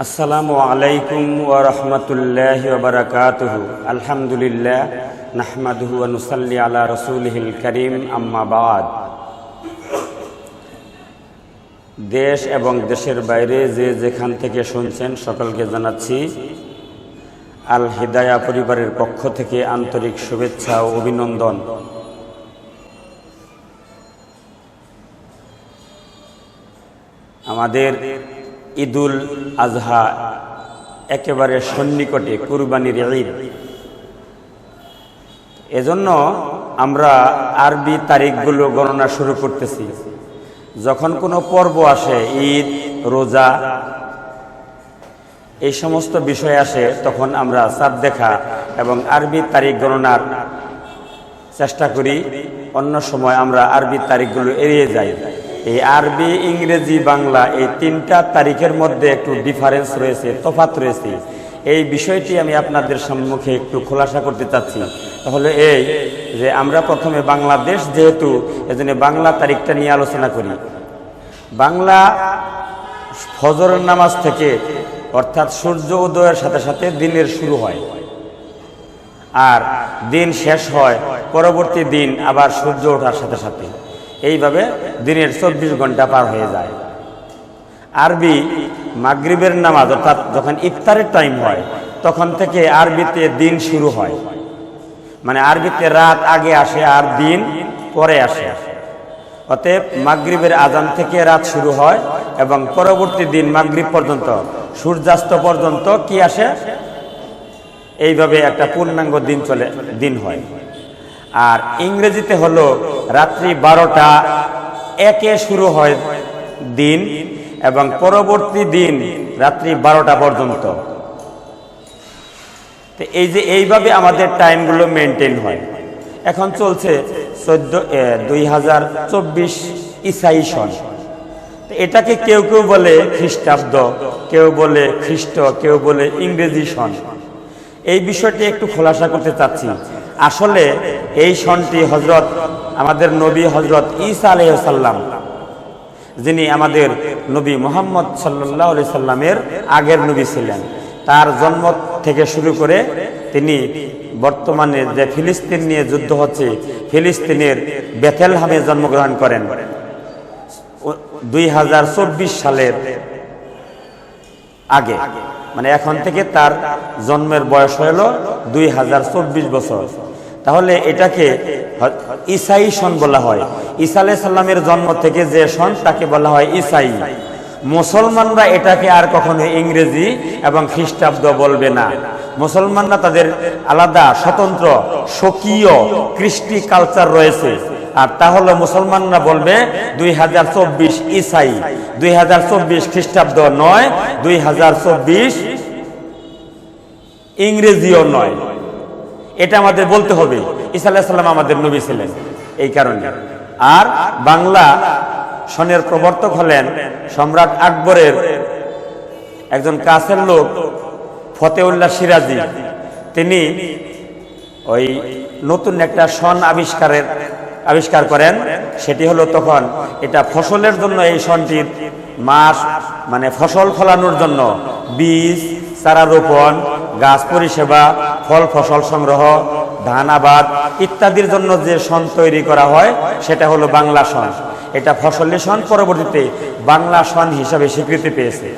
আসসালামু আলাইকুম ওয়া রাহমাতুল্লাহি ওয়া বারাকাতুহু। আলহামদুলিল্লাহ নাহমাদুহু ওয়া নুসাল্লি আলা রাসূলিহিল কারীম, আম্মা বা'দ। দেশ এবং দেশের বাইরে যে যেখান থেকে শুনছেন সকলকে জানাচ্ছি আল হিদায়া পরিবারের পক্ষ থেকে আন্তরিক শুভেচ্ছা ও অভিনন্দন। আমাদের ঈদুল আজহা একেবারে সন্নিকটে, কুরবানির ঈদ। এজন্য আমরা আরবি তারিখগুলো গণনা শুরু করতেছি। যখন কোনো পর্ব আসে, ঈদ, রোজা, এই সমস্ত বিষয় আসে, তখন আমরা চাঁদ দেখা এবং আরবি তারিখ গণনার চেষ্টা করি। অন্য সময় আমরা আরবি তারিখগুলো এড়িয়ে যাই। এই আরবি, ইংরেজি, বাংলা এই তিনটা তারিখের মধ্যে একটু ডিফারেন্স রয়েছে, তফাৎ রয়েছে। এই বিষয়টি আমি আপনাদের সম্মুখে একটু খোলাসা করতে চাচ্ছি। তাহলে এই যে আমরা প্রথমে বাংলাদেশ যেহেতু, এজন্য বাংলা তারিখটা নিয়ে আলোচনা করি। বাংলা ফজরের নামাজ থেকে, অর্থাৎ সূর্য উদয়ের সাথে সাথে দিনের শুরু হয়, আর দিন শেষ হয় পরবর্তী দিন আবার সূর্য ওঠার সাথে সাথে। এইভাবে দিনের 24 ঘন্টা পার হয়ে যায়। আরবি মাগরিবের নামাজ, অর্থাৎ যখন ইফতারের টাইম হয় তখন থেকে আরবিতে দিন শুরু হয়। মানে আরবিতে রাত আগে আসে আর দিন পরে আসে। অতএব মাগরিবের আজান থেকে রাত শুরু হয় এবং পরবর্তী দিন মাগরিব পর্যন্ত, সূর্যাস্ত পর্যন্ত কি আসে, এইভাবে একটা পূর্ণাঙ্গ দিন হয়। আর ইংরেজিতে হলো রাত্রি 12টা 1 শুরু হয় দিন এবং পরবর্তী দিন রাত্রি 12টা পর্যন্ত। তো এই যে এইভাবে আমাদের টাইমগুলো মেনটেন হয়। এখন চলছে 2024 ইসাই সন। এটাকে কেউ কেউ বলে খ্রিস্টাব্দ, কেউ বলে খ্রিস্ট, কেউ বলে ইংরেজি সন। এই বিষয়টি একটু খোলাসা করতে চাচ্ছি। আসলে এই সনটি আমাদের নবী হযরত ঈসা আলাইহিস সালাম, যিনি আমাদের নবী মুহাম্মদ সাল্লাল্লাহু আলাইহি সাল্লামের আগের নবী ছিলেন, তার জন্ম থেকে শুরু করে তিনি বর্তমানে যে ফিলিস্তিন নিয়ে যুদ্ধ হচ্ছে, ফিলিস্তিনের বেথেলহামে জন্মগ্রহণ করেন 2024 সালের আগে। মানে এখন থেকে তার জন্মের বয়স হলো 2024 বছর। তাহলে এটাকে ঈসাই সন বলা হয়। ঈসা আলাইহিস সালামের জন্ম থেকে যে সন, তাকে বলা হয় ঈসাই। মুসলমানরা এটাকে আর কখনো ইংরেজি এবং খ্রিস্টাব্দ বলবে না। মুসলমানরা তাদের আলাদা স্বতন্ত্র স্বকীয় কৃষ্টি কালচার রয়েছে, আর তা হলো মুসলমানরা বলবে 2024 ঈসাই, 2024 খ্রিস্টাব্দ নয়, 2024 ইংরেজিও নয়। এটা আমাদের বলতে হবে। ঈসা আলাইহিস সালাম আমাদের নবী ছিলেন এই কারণে। আর বাংলা সনের প্রবর্তক হলেন সম্রাট আকবরের একজন কাছের লোক ফতেউল্লাহ সিরাজি। তিনি ওই নতুন একটা সন আবিষ্কার করেন। সেটি হলো, তখন এটা ফসলের জন্য এই সনটির মাস, মানে ফসল ফলানোর জন্য বীজ, চারা রোপণ, গাছ পরিষেবা, ফল ফসল সংগ্রহ, ধান আবাদ ইত্যাদির জন্য যে সন তৈরি করা হয় সেটা হলো বাংলা সন। এটা ফসলি সন, পরবর্তীতে বাংলা সন হিসাবে স্বীকৃতি পেয়েছে।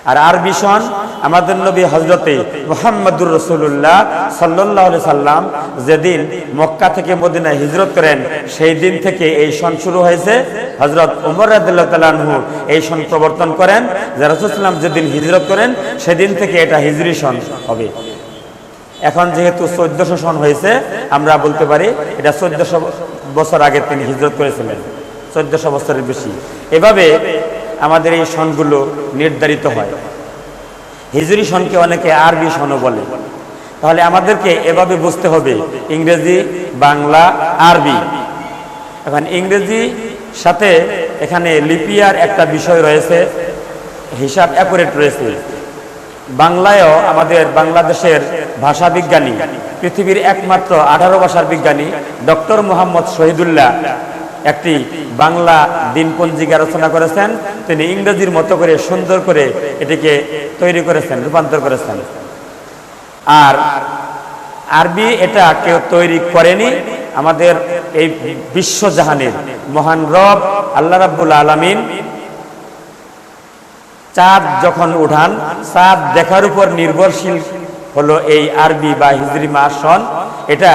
আর আরবি সন আমাদের নবী হযরতে মুহাম্মদুর রাসূলুল্লাহ সাল্লাল্লাহু আলাইহি সাল্লাম যেদিন মক্কা থেকে মদিনায় হিজরত করেন, সেই দিন থেকে এই সন শুরু হয়েছে। হযরত ওমর রাদিয়াল্লাহু তাআলা আনহু এই সন প্রবর্তন করেন যে রাসূল সাল্লাল্লাহু আলাইহি সাল্লাম যেদিন হিজরত করেন সেদিন থেকে এটা হিজরি সন হবে। এখন যেহেতু 1400 সন হয়েছে, আমরা বলতে পারি এটা 1400 বছর আগে তিনি হিজরত করেছিলেন, 1400 বছরের বেশি। এভাবে আমাদের এই সনগুলো নির্ধারিত হয়। হিজরি সনকে অনেকে আরবি সনও বলে। তাহলে আমাদেরকে এভাবে বুঝতে হবে ইংরেজি, বাংলা, আরবি। এখন ইংরেজি সাথে এখানে লিপিয়ার একটা বিষয় রয়েছে, হিসাব অ্যাকুরেট রয়েছে। বাংলায়ও আমাদের বাংলাদেশের ভাষা বিজ্ঞানী, পৃথিবীর একমাত্র 18 ভাষার বিজ্ঞানী ডক্টর মোহাম্মদ শহীদুল্লাহ, একটি বাংলা দিনপঞ্জিকা রচনা করেছেন, তিনি ইংরেজির মতো করে সুন্দর করে এটিকে তৈরি করেছেন, রূপান্তর করেছেন। আর আরবি এটা কেউ তৈরি করেনি, আমাদের এই বিশ্বজাহানের মহান রব আল্লাহ রাব্বুল আলামিন চাঁদ যখন উঠান, চাঁদ দেখার উপর নির্ভরশীল হলো এই আরবি বা হিজরি মাস সন। এটা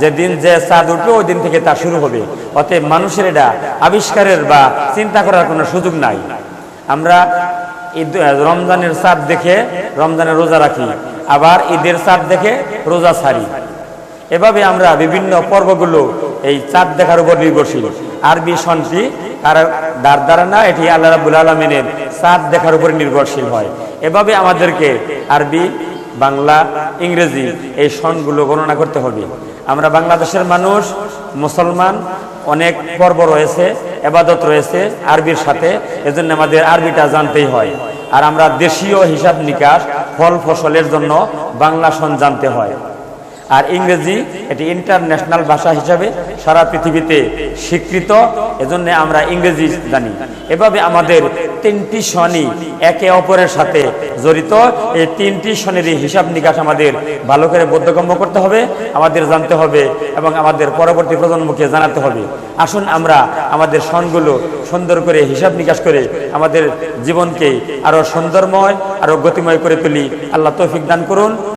যেদিন যে চাঁদ উঠবে ওই দিন থেকে তা শুরু হবে। অতএব মানুষের এটা আবিষ্কারের বা চিন্তা করার কোনো সুযোগ নাই। আমরা রমজানের চাঁদ দেখে রমজানের রোজা রাখি, আবার ঈদের চাঁদ দেখে রোজা ছাড়ি। এভাবে আমরা বিভিন্ন পর্বগুলো এই চাঁদ দেখার উপর নির্ভরশীল। আরবি সনটি তার দ্বারা না, এটি আল্লাহ রাব্বুল আলামিনের চাঁদ দেখার উপর নির্ভরশীল হয়। এভাবে আমাদেরকে আরবি, বাংলা, ইংরেজি এই সনগুলো গণনা করতে হবে। আমরা বাংলাদেশের মানুষ, মুসলমান, অনেক পর্ব রয়েছে, ইবাদত রয়েছে আরবির সাথে, এজন্য আমাদের আরবিটা জানতেই হয়। আর আমরা দেশীয় হিসাব নিকাশ, ফল ফসলের জন্য বাংলা সন জানতে হয়। আর ইংরেজি এটি ইন্টারন্যাশনাল ভাষা হিসাবে সারা পৃথিবীতে স্বীকৃত, এজন্য আমরা ইংরেজি জানি। এভাবে আমাদের তিনটি সনই একে অপরের সাথে জড়িত। এই তিনটি সনেরই হিসাব নিকাশ আমাদের ভালো করে বোধগম্য করতে হবে, আমাদের জানতে হবে এবং আমাদের পরবর্তী প্রজন্মকে জানাতে হবে। আসুন আমরা আমাদের সনগুলো সুন্দর করে হিসাব নিকাশ করে আমাদের জীবনকে আরো সুন্দরময়, আরো গতিময় করে তুলি। আল্লাহ তৌফিক দান করুন।